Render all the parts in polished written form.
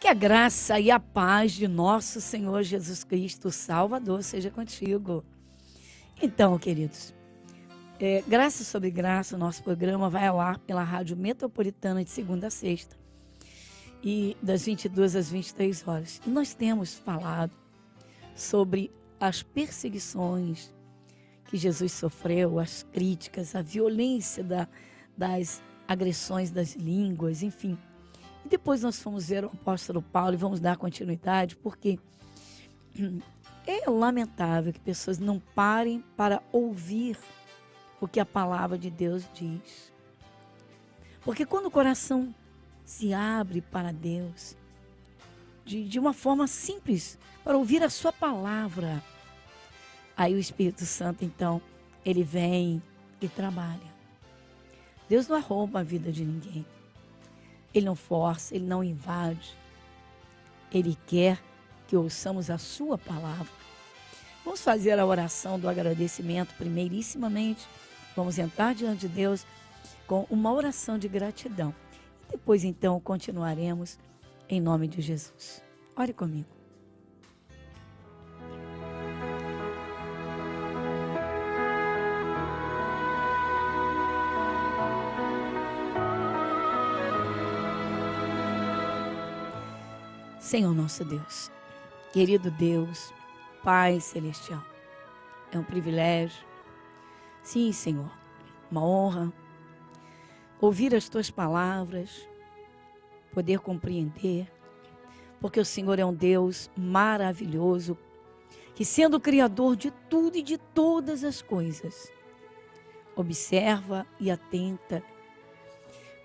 Que a graça e a paz de nosso Senhor Jesus Cristo, Salvador, seja contigo. Então, queridos, graça sobre graça, o nosso programa vai ao ar pela Rádio Metropolitana de segunda a sexta, e das 22 às 23 horas. E nós temos falado sobre as perseguições que Jesus sofreu, as críticas, a violência das agressões das línguas, enfim. E depois nós fomos ver o apóstolo Paulo e vamos dar continuidade, porque é lamentável que pessoas não parem para ouvir o que a palavra de Deus diz. Porque quando o coração se abre para Deus, de uma forma simples, para ouvir a sua palavra, aí o Espírito Santo, então, ele vem e trabalha. Deus não rouba a vida de ninguém. Ele não força, ele não invade. Ele quer que ouçamos a sua palavra. Vamos fazer a oração do agradecimento primeirissimamente. Vamos entrar diante de Deus com uma oração de gratidão. Depois, então, continuaremos em nome de Jesus. Ore comigo. Senhor nosso Deus, querido Deus, Pai Celestial, é um privilégio, sim, Senhor, uma honra, ouvir as Tuas palavras, poder compreender, porque o Senhor é um Deus maravilhoso, que sendo o Criador de tudo e de todas as coisas, observa e atenta,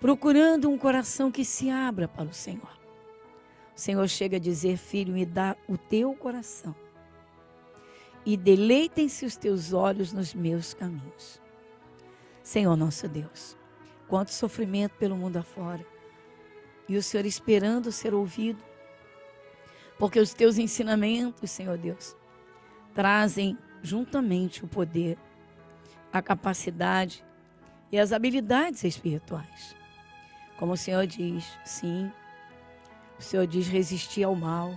procurando um coração que se abra para o Senhor. O Senhor chega a dizer: filho, me dá o teu coração e deleitem-se os teus olhos nos meus caminhos. Senhor nosso Deus, quanto sofrimento pelo mundo afora, e o Senhor esperando ser ouvido, porque os teus ensinamentos, Senhor Deus, trazem juntamente o poder, a capacidade e as habilidades espirituais. Como o Senhor diz, sim, o Senhor diz: resistir ao mal.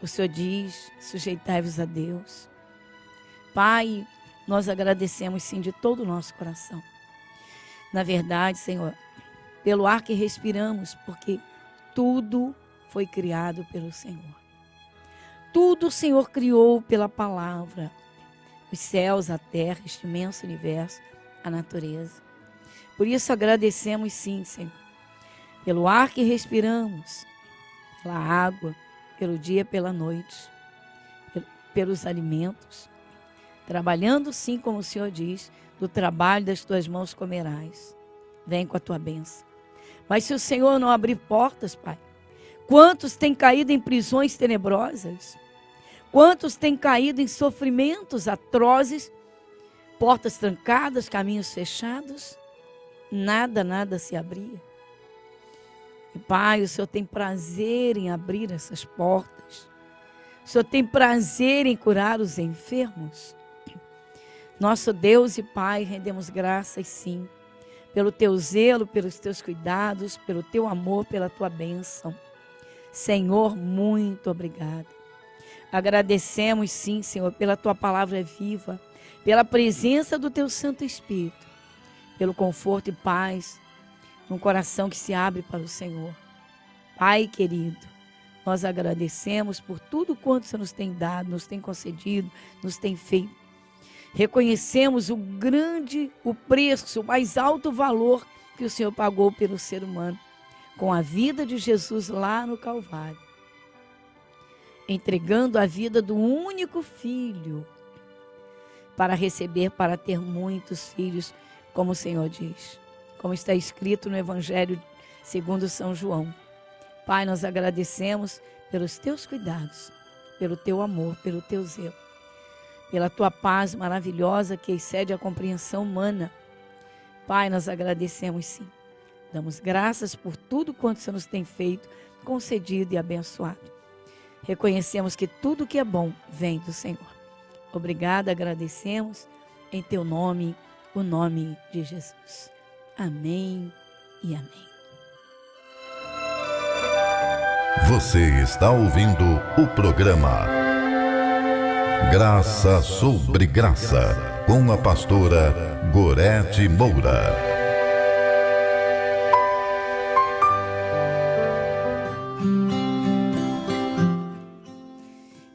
O Senhor diz: sujeitai-vos a Deus. Pai, nós agradecemos sim de todo o nosso coração. Na verdade, Senhor, pelo ar que respiramos, porque tudo foi criado pelo Senhor. Tudo o Senhor criou pela palavra. Os céus, a terra, este imenso universo, a natureza. Por isso agradecemos sim, Senhor, pelo ar que respiramos, pela água, pelo dia, pela noite, pelos alimentos. Trabalhando sim, como o Senhor diz, do trabalho das tuas mãos comerás. Vem com a tua bênção. Mas se o Senhor não abrir portas, Pai, quantos têm caído em prisões tenebrosas? Quantos têm caído em sofrimentos atrozes, portas trancadas, caminhos fechados? Nada se abria. E, Pai, o Senhor tem prazer em abrir essas portas. O Senhor tem prazer em curar os enfermos. Nosso Deus e Pai, rendemos graças sim, pelo teu zelo, pelos teus cuidados, pelo teu amor, pela tua bênção. Senhor, muito obrigado. Agradecemos sim, Senhor, pela tua palavra viva, pela presença do teu Santo Espírito, pelo conforto e paz num coração que se abre para o Senhor. Pai querido, nós agradecemos por tudo quanto o Senhor nos tem dado, nos tem concedido, nos tem feito. Reconhecemos o preço, o mais alto valor que o Senhor pagou pelo ser humano, com a vida de Jesus lá no Calvário, entregando a vida do único filho, para receber, para ter muitos filhos, como o Senhor diz. Como está escrito no Evangelho segundo São João. Pai, nós agradecemos pelos teus cuidados, pelo teu amor, pelo teu zelo, pela tua paz maravilhosa que excede a compreensão humana. Pai, nós agradecemos sim. Damos graças por tudo quanto o Senhor nos tem feito, concedido e abençoado. Reconhecemos que tudo que é bom vem do Senhor. Obrigada, agradecemos em teu nome, o nome de Jesus. Amém e amém. Você está ouvindo o programa Graça sobre Graça, com a pastora Gorete Moura.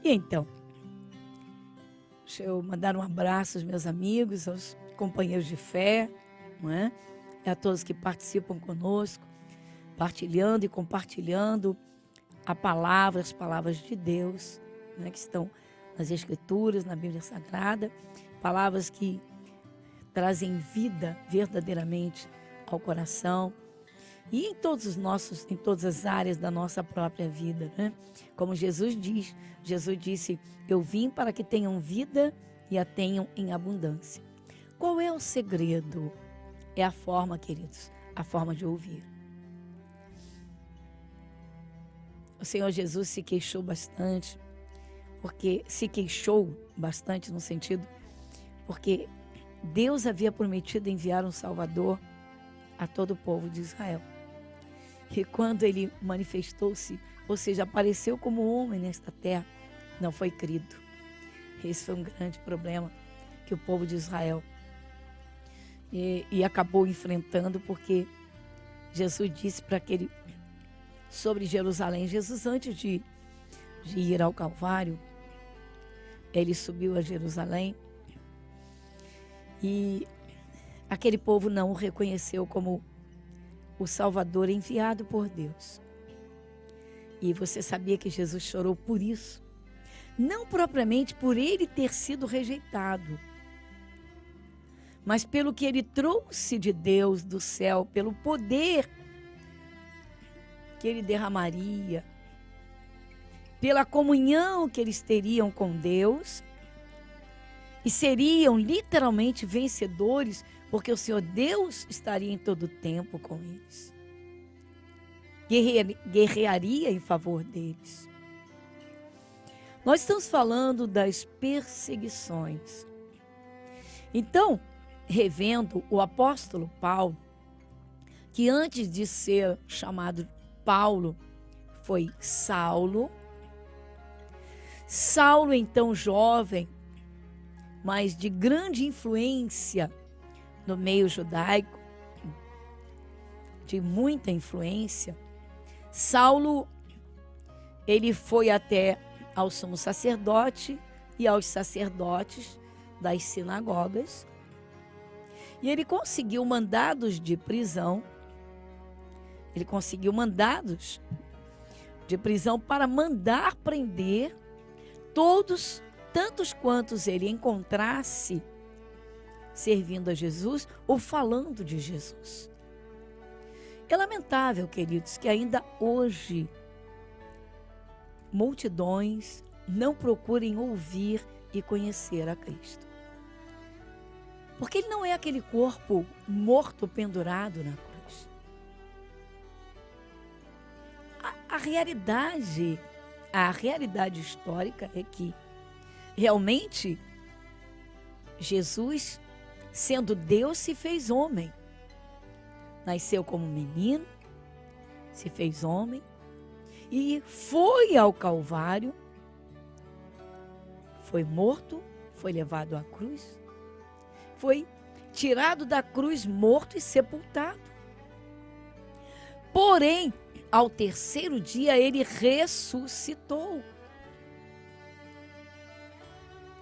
E então, deixa eu mandar um abraço aos meus amigos, aos companheiros de fé, não é? E a todos que participam conosco, partilhando e compartilhando a palavra, as palavras de Deus, né, que estão nas Escrituras, na Bíblia Sagrada, palavras que trazem vida verdadeiramente ao coração e em todas as áreas da nossa própria vida, né? Como Jesus disse, eu vim para que tenham vida e a tenham em abundância. Qual é o segredo? É a forma, queridos, a forma de ouvir. O Senhor Jesus se queixou bastante, no sentido, porque Deus havia prometido enviar um Salvador a todo o povo de Israel. E quando ele manifestou-se, ou seja, apareceu como homem nesta terra, não foi crido. Esse foi um grande problema que o povo de Israel e acabou enfrentando, porque Jesus disse para aquele sobre Jerusalém. Jesus, antes de ir ao Calvário, ele subiu a Jerusalém e aquele povo não o reconheceu como o Salvador enviado por Deus. E você sabia que Jesus chorou por isso? Não propriamente por ele ter sido rejeitado, mas pelo que ele trouxe de Deus, do céu, pelo poder que ele derramaria, pela comunhão que eles teriam com Deus, e seriam literalmente vencedores, porque o Senhor Deus estaria em todo o tempo com eles. Guerrearia em favor deles. Nós estamos falando das perseguições. Então, revendo o apóstolo Paulo, que antes de ser chamado Paulo, foi Saulo. Saulo, então jovem, mas de grande influência no meio judaico, de muita influência. Saulo, ele foi até ao sumo sacerdote e aos sacerdotes das sinagogas, e ele conseguiu mandados de prisão. Ele conseguiu mandados de prisão para mandar prender todos, tantos quantos ele encontrasse servindo a Jesus ou falando de Jesus. É lamentável, queridos, que ainda hoje multidões não procurem ouvir e conhecer a Cristo. Porque ele não é aquele corpo morto pendurado na cruz. A realidade histórica é que realmente Jesus, sendo Deus, se fez homem. Nasceu como menino, se fez homem e foi ao Calvário, foi morto, foi levado à cruz, foi tirado da cruz morto e sepultado. Porém, ao terceiro dia ele ressuscitou.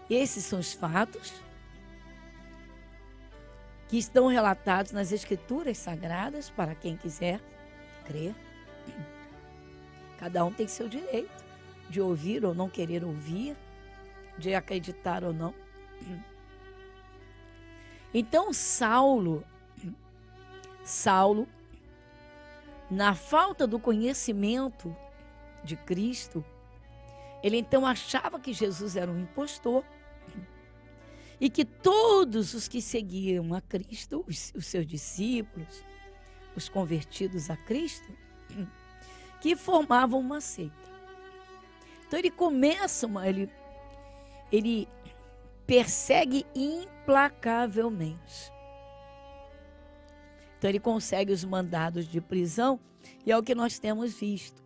Esses são os fatos que estão relatados nas Escrituras Sagradas para quem quiser crer. Cada um tem seu direito de ouvir ou não querer ouvir, de acreditar ou não. Então Saulo, na falta do conhecimento de Cristo, ele então achava que Jesus era um impostor e que todos os que seguiam a Cristo, os seus discípulos, os convertidos a Cristo, que formavam uma seita. Então ele começa, ele persegue implacavelmente. Então ele consegue os mandados de prisão e é o que nós temos visto.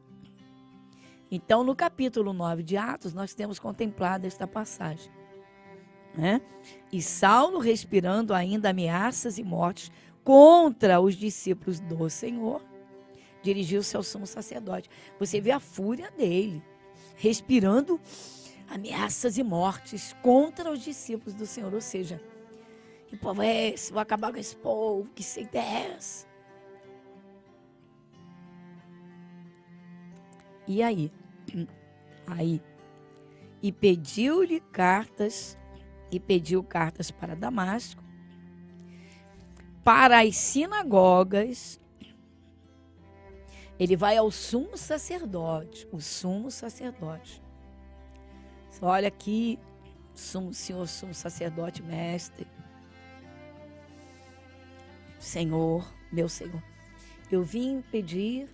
Então, no capítulo 9 de Atos, nós temos contemplado esta passagem, né? E Saulo, respirando ainda ameaças e mortes contra os discípulos do Senhor, dirigiu-se ao sumo sacerdote. Você vê a fúria dele, respirando ameaças e mortes contra os discípulos do Senhor. Ou seja, que povo é esse? Vou acabar com esse povo, que seita é essa? E aí? E pediu cartas para Damasco, para as sinagogas. Ele vai ao sumo sacerdote, o sumo sacerdote. Olha aqui, senhor sumo sacerdote, mestre, Senhor, meu Senhor, eu vim pedir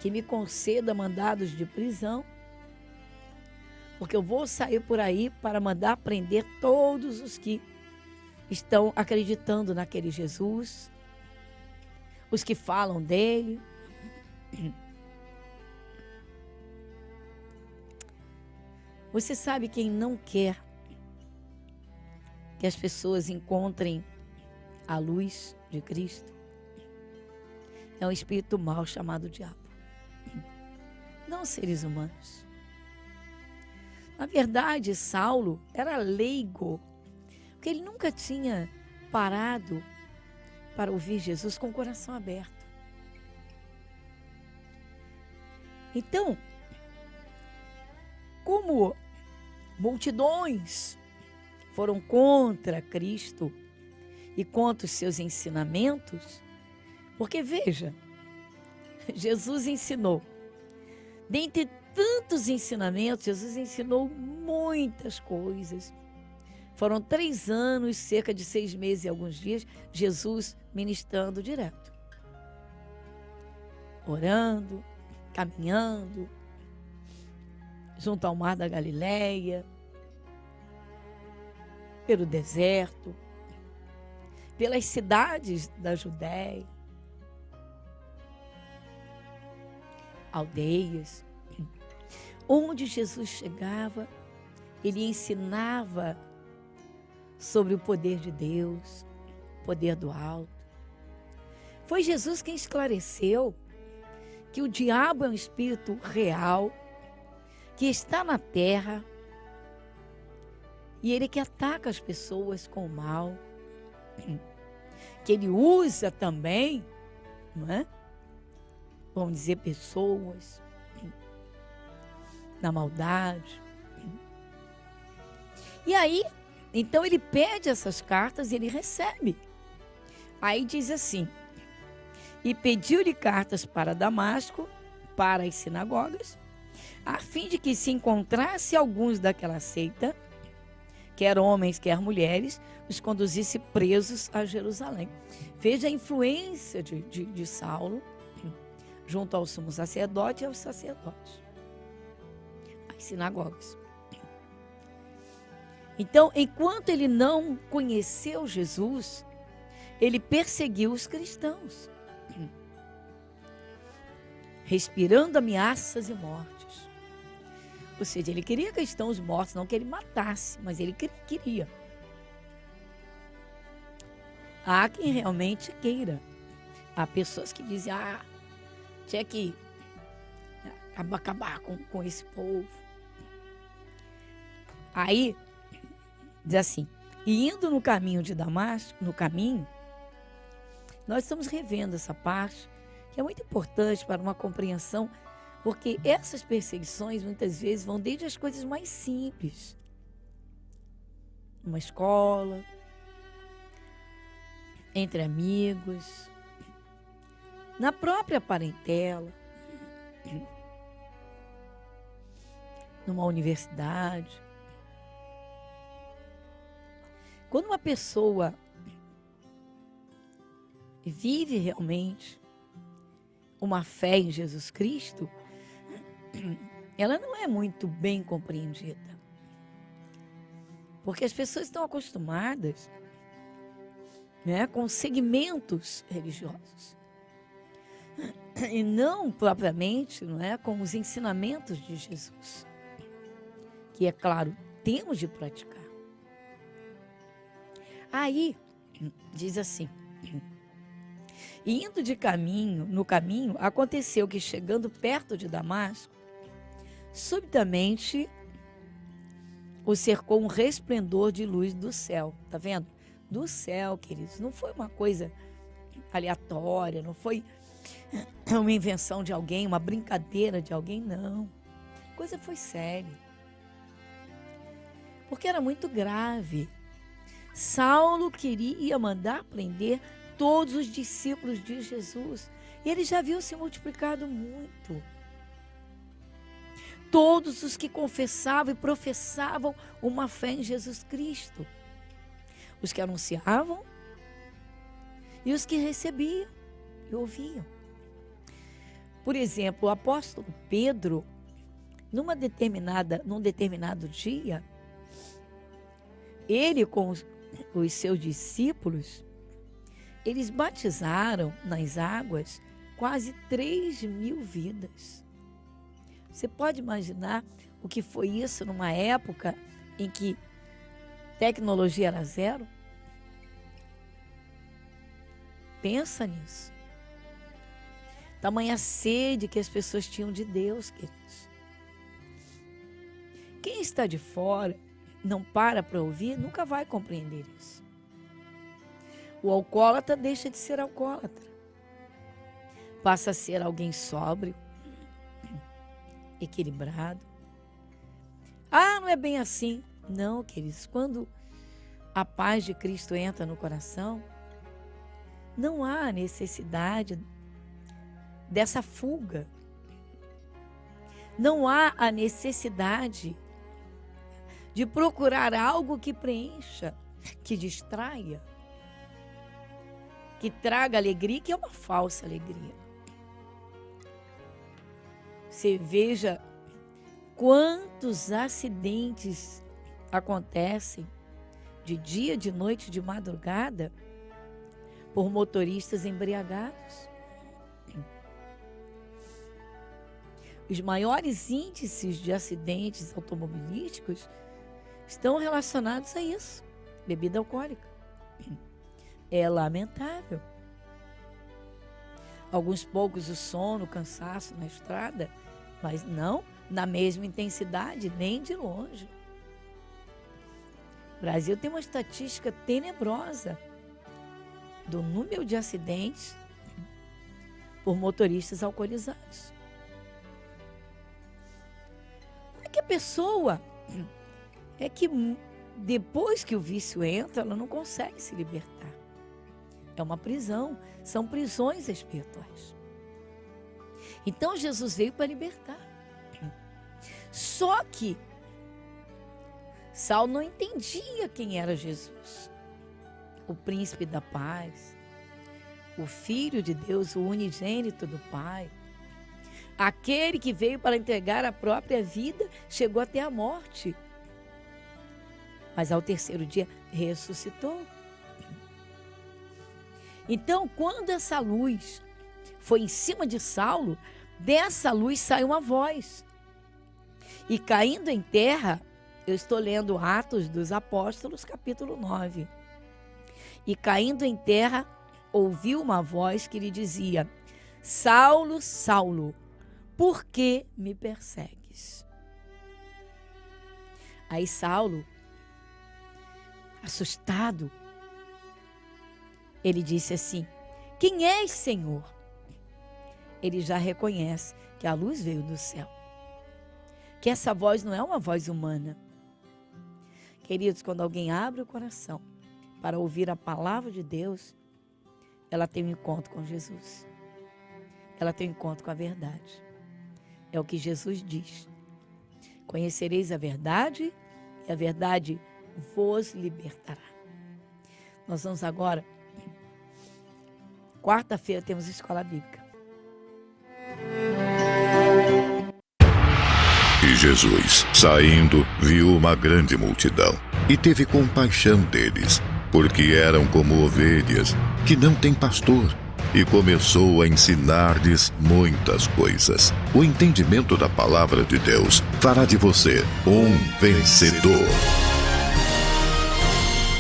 que me conceda mandados de prisão, porque eu vou sair por aí para mandar prender todos os que estão acreditando naquele Jesus, os que falam dele. Você sabe quem não quer que as pessoas encontrem a luz de Cristo? É um espírito mau chamado diabo. Não seres humanos. Na verdade, Saulo era leigo, porque ele nunca tinha parado para ouvir Jesus com o coração aberto. Então, como multidões foram contra Cristo e contra os seus ensinamentos, porque veja, Jesus ensinou, dentre tantos ensinamentos, Jesus ensinou muitas coisas. Foram 3 anos, cerca de 6 meses e alguns dias, Jesus ministrando direto, orando, caminhando junto ao mar da Galileia, pelo deserto, pelas cidades da Judéia, aldeias. Onde Jesus chegava, ele ensinava sobre o poder de Deus, o poder do alto. Foi Jesus quem esclareceu que o diabo é um espírito real, que está na terra, e ele que ataca as pessoas com o mal, que ele usa também, não é? Vamos dizer, pessoas na maldade. E aí, então ele pede essas cartas e ele recebe. Aí diz assim: e pediu-lhe cartas para Damasco, para as sinagogas, a fim de que se encontrasse alguns daquela seita, quer homens, quer mulheres, os conduzisse presos a Jerusalém. Veja a influência de Saulo junto ao sumo sacerdote e aos sacerdotes, as sinagogas. Então, enquanto ele não conheceu Jesus, ele perseguiu os cristãos, respirando ameaças e mortes. Ou seja, ele queria cristãos mortos, não que ele matasse, mas ele queria. Há quem realmente queira. Há pessoas que dizem, tinha que acabar com esse povo. Aí, diz assim, e indo no caminho de Damasco, nós estamos revendo essa parte, que é muito importante para uma compreensão, porque essas perseguições muitas vezes vão desde as coisas mais simples. Uma escola, entre amigos, na própria parentela, numa universidade. Quando uma pessoa vive realmente uma fé em Jesus Cristo, ela não é muito bem compreendida. Porque as pessoas estão acostumadas, né, com segmentos religiosos. e não propriamente, não é, com os ensinamentos de Jesus, que é claro, temos de praticar. Aí diz assim: e indo no caminho, aconteceu que chegando perto de Damasco, subitamente o cercou um resplendor de luz do céu. Tá vendo? Do céu, queridos. Não foi uma coisa aleatória, não foi uma invenção de alguém, uma brincadeira de alguém, não. A coisa foi séria. Porque era muito grave. Saulo queria mandar prender todos os discípulos de Jesus. E ele já viu se multiplicado muito. Todos os que confessavam e professavam uma fé em Jesus Cristo. Os que anunciavam e os que recebiam e ouviam. Por exemplo, o apóstolo Pedro, num determinado dia, ele com os seus discípulos, eles batizaram nas águas quase 3.000 vidas. Você pode imaginar o que foi isso numa época em que tecnologia era zero? Pensa nisso. Tamanha sede que as pessoas tinham de Deus, queridos. Quem está de fora, não para ouvir, nunca vai compreender isso. O alcoólatra deixa de ser alcoólatra. Passa a ser alguém sóbrio, equilibrado. Ah, não é bem assim. Não, queridos. Quando a paz de Cristo entra no coração, não há necessidade dessa fuga. Não há a necessidade de procurar algo que preencha, que distraia, que traga alegria, que é uma falsa alegria. Você veja quantos acidentes acontecem de dia, de noite, de madrugada por motoristas embriagados. Os maiores índices de acidentes automobilísticos estão relacionados a isso, bebida alcoólica. É lamentável. Alguns poucos o sono, o cansaço na estrada, mas não na mesma intensidade, nem de longe. O Brasil tem uma estatística tenebrosa do número de acidentes por motoristas alcoolizados. Como é que a pessoa é que depois que o vício entra, ela não consegue se libertar? É uma prisão, são prisões espirituais. Então Jesus veio para libertar. Só que Saulo não entendia quem era Jesus. O príncipe da paz, o Filho de Deus, o unigênito do Pai, aquele que veio para entregar a própria vida, chegou até a morte, mas ao terceiro dia ressuscitou. Então, quando essa luz foi em cima de Saulo, dessa luz saiu uma voz. E caindo em terra, eu estou lendo Atos dos Apóstolos, capítulo 9. E caindo em terra, ouviu uma voz que lhe dizia: Saulo, Saulo, por que me persegues? Aí Saulo, assustado, ele disse assim: quem és, Senhor? Ele já reconhece que a luz veio do céu, que essa voz não é uma voz humana. Queridos, quando alguém abre o coração para ouvir a palavra de Deus, ela tem um encontro com Jesus. Ela tem um encontro com a verdade. É o que Jesus diz: conhecereis a verdade e a verdade vos libertará. Nós vamos agora, quarta-feira temos escola bíblica. E Jesus, saindo, viu uma grande multidão e teve compaixão deles, porque eram como ovelhas que não têm pastor, e começou a ensinar-lhes muitas coisas. O entendimento da palavra de Deus fará de você um vencedor.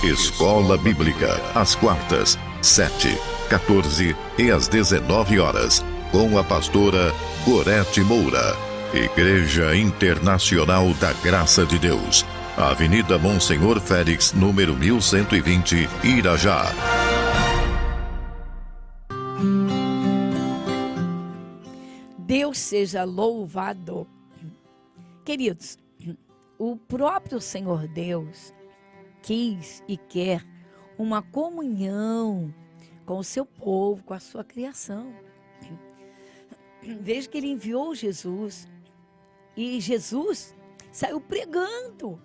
Escola Bíblica, às quartas, 7, 14 e às 19 horas, com a pastora Gorete Moura. Igreja Internacional da Graça de Deus, Avenida Monsenhor Félix, número 1120, Irajá. Deus seja louvado. Queridos, o próprio Senhor Deus quis e quer uma comunhão com o seu povo, com a sua criação. Veja que ele enviou Jesus e Jesus saiu pregando.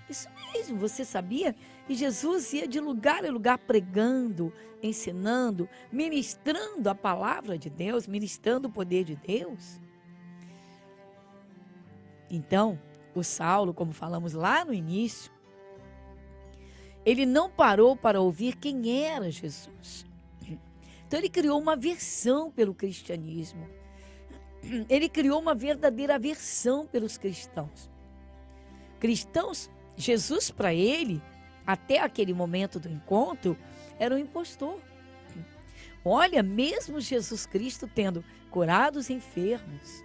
Isso mesmo, você sabia? E Jesus ia de lugar em lugar pregando, ensinando, ministrando a palavra de Deus, ministrando o poder de Deus. Então, o Saulo, como falamos lá no início, ele não parou para ouvir quem era Jesus. Então ele criou uma aversão pelo cristianismo. Ele criou uma verdadeira aversão pelos cristãos. Cristãos, Jesus para ele, até aquele momento do encontro, era um impostor. Olha, mesmo Jesus Cristo tendo curado os enfermos,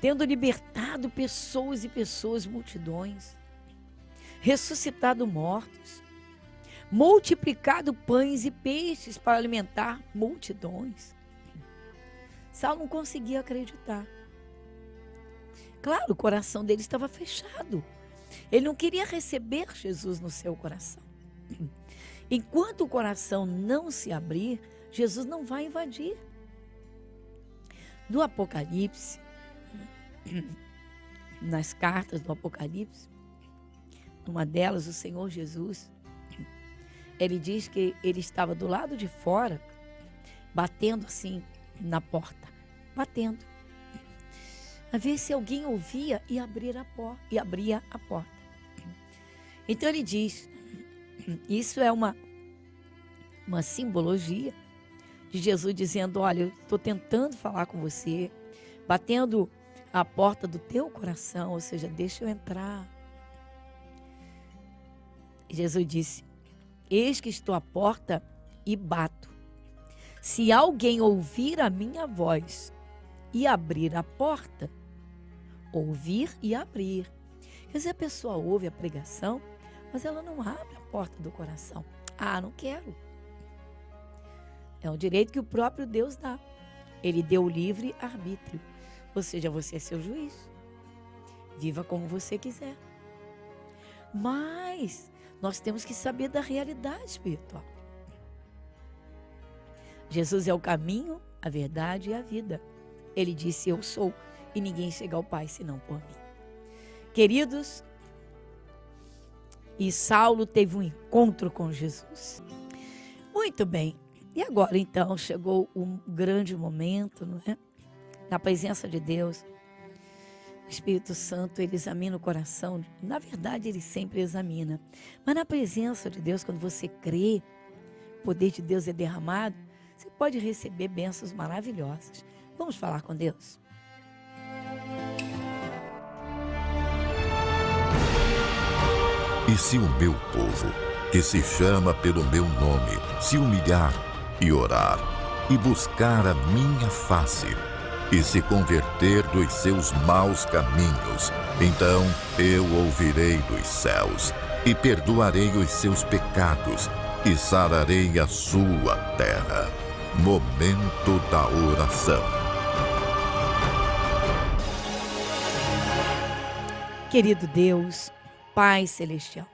tendo libertado pessoas e pessoas, multidões, ressuscitado mortos, multiplicado pães e peixes para alimentar multidões, Saulo não conseguia acreditar. Claro, o coração dele estava fechado. Ele não queria receber Jesus no seu coração. Enquanto o coração não se abrir, Jesus não vai invadir. No Apocalipse, nas cartas do Apocalipse, numa delas, o Senhor Jesus, ele diz que ele estava do lado de fora, batendo assim na porta, batendo, a ver se alguém ouvia e abria a porta. Então ele diz, isso é uma simbologia de Jesus dizendo, olha, eu estou tentando falar com você, batendo a porta do teu coração, ou seja, deixa eu entrar. E Jesus disse, eis que estou à porta e bato. Se alguém ouvir a minha voz e abrir a porta, ouvir e abrir. Quer dizer, a pessoa ouve a pregação, mas ela não abre a porta do coração. Ah, não quero. É um direito que o próprio Deus dá. Ele deu o livre arbítrio. Ou seja, você é seu juiz. Viva como você quiser. Mas nós temos que saber da realidade espiritual. Jesus é o caminho, a verdade e a vida. Ele disse, eu sou, e ninguém chega ao Pai senão por mim. Queridos, e Saulo teve um encontro com Jesus. Muito bem. E agora, então, chegou um grande momento, não é? Na presença de Deus. O Espírito Santo, ele examina o coração. Na verdade, ele sempre examina. Mas na presença de Deus, quando você crê, o poder de Deus é derramado, você pode receber bênçãos maravilhosas. Vamos falar com Deus? E se o meu povo, que se chama pelo meu nome, se humilhar e orar, e buscar a minha face, e se converter dos seus maus caminhos, então eu ouvirei dos céus, e perdoarei os seus pecados, e sararei a sua terra. Momento da oração. Querido Deus, Pai Celestial,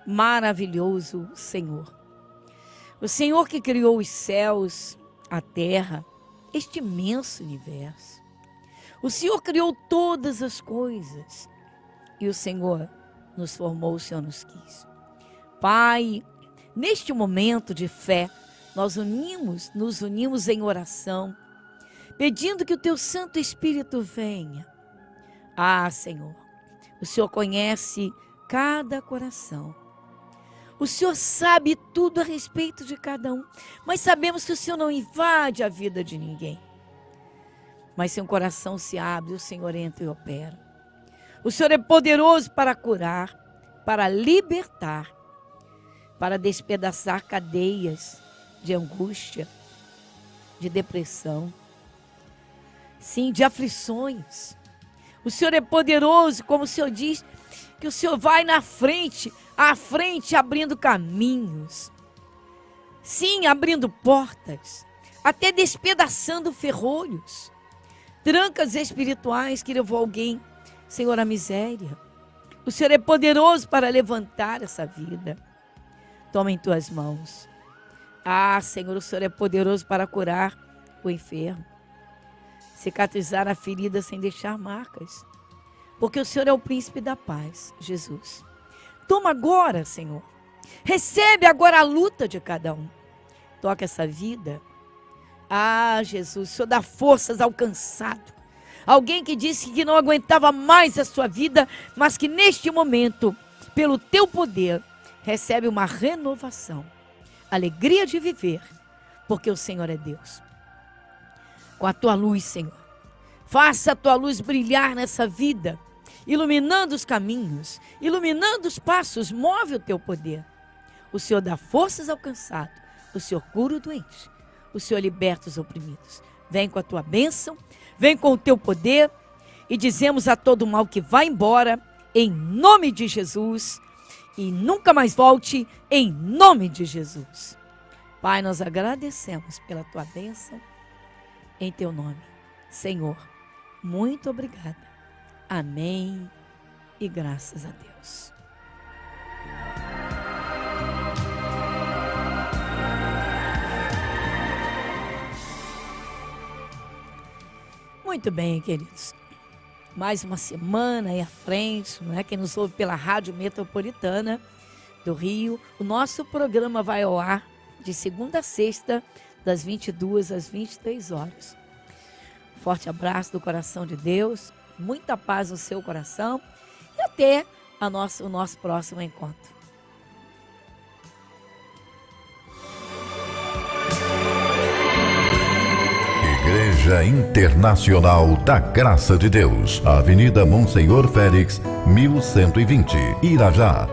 maravilhoso Senhor. O Senhor que criou os céus, a terra, este imenso universo. O Senhor criou todas as coisas. E o Senhor nos formou, o Senhor nos quis. Pai, neste momento de fé, nós nos unimos em oração, pedindo que o Teu Santo Espírito venha. Ah, Senhor, o Senhor conhece cada coração. O Senhor sabe tudo a respeito de cada um, mas sabemos que o Senhor não invade a vida de ninguém. Mas se um coração se abre, o Senhor entra e opera. O Senhor é poderoso para curar, para libertar, para despedaçar cadeias de angústia, de depressão, sim, de aflições. O Senhor é poderoso, como o Senhor diz, que o Senhor vai na frente, à frente abrindo caminhos, sim, abrindo portas, até despedaçando ferrolhos, trancas espirituais que levou alguém, Senhor, à miséria. O Senhor é poderoso para levantar essa vida. Toma em tuas mãos. Ah, Senhor, o Senhor é poderoso para curar o enfermo, cicatrizar a ferida sem deixar marcas, porque o Senhor é o príncipe da paz, Jesus. Toma agora, Senhor. Recebe agora a luta de cada um. Toca essa vida. Ah, Jesus, o Senhor dá forças ao cansado. Alguém que disse que não aguentava mais a sua vida, mas que neste momento, pelo teu poder, recebe uma renovação. Alegria de viver, porque o Senhor é Deus. Com a tua luz, Senhor. Faça a tua luz brilhar nessa vida, iluminando os caminhos, iluminando os passos, move o teu poder. O Senhor dá forças ao cansado, o Senhor cura o doente, o Senhor liberta os oprimidos. Vem com a tua bênção, vem com o teu poder e dizemos a todo mal que vá embora, em nome de Jesus, e nunca mais volte, em nome de Jesus. Pai, nós agradecemos pela tua bênção, em teu nome. Senhor, muito obrigada. Amém e graças a Deus. Muito bem, queridos. Mais uma semana aí à frente, não é? Quem nos ouve pela Rádio Metropolitana do Rio, o nosso programa vai ao ar de segunda a sexta, das 22 às 23 horas. Forte abraço do coração de Deus, muita paz no seu coração e até o nosso próximo encontro. Igreja Internacional da Graça de Deus, Avenida Monsenhor Félix, 1120, Irajá.